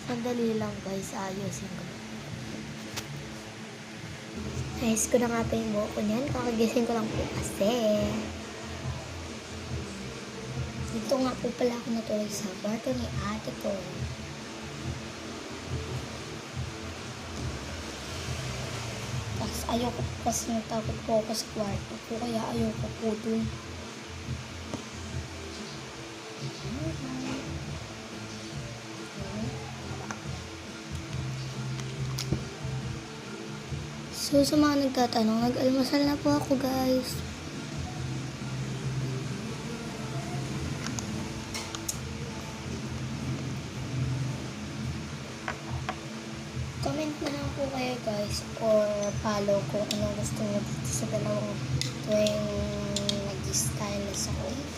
Sandali lang guys, ayusin ko. Ayos ko na nga pa yung buhok ko niyan. Kakagising ko lang po kasi. Dito nga po pala ako natulog sa kwarto ni ate ko. Tapos ayoko po kasi natakot po ako sa kwarto ko. Kaya ayoko po dun. So, sa mga nagtatanong, nag-almasal na po ako guys. Comment na lang po kayo guys or follow kung anong gusto nyo dito sa dalawang tuwing nag-style sa ko.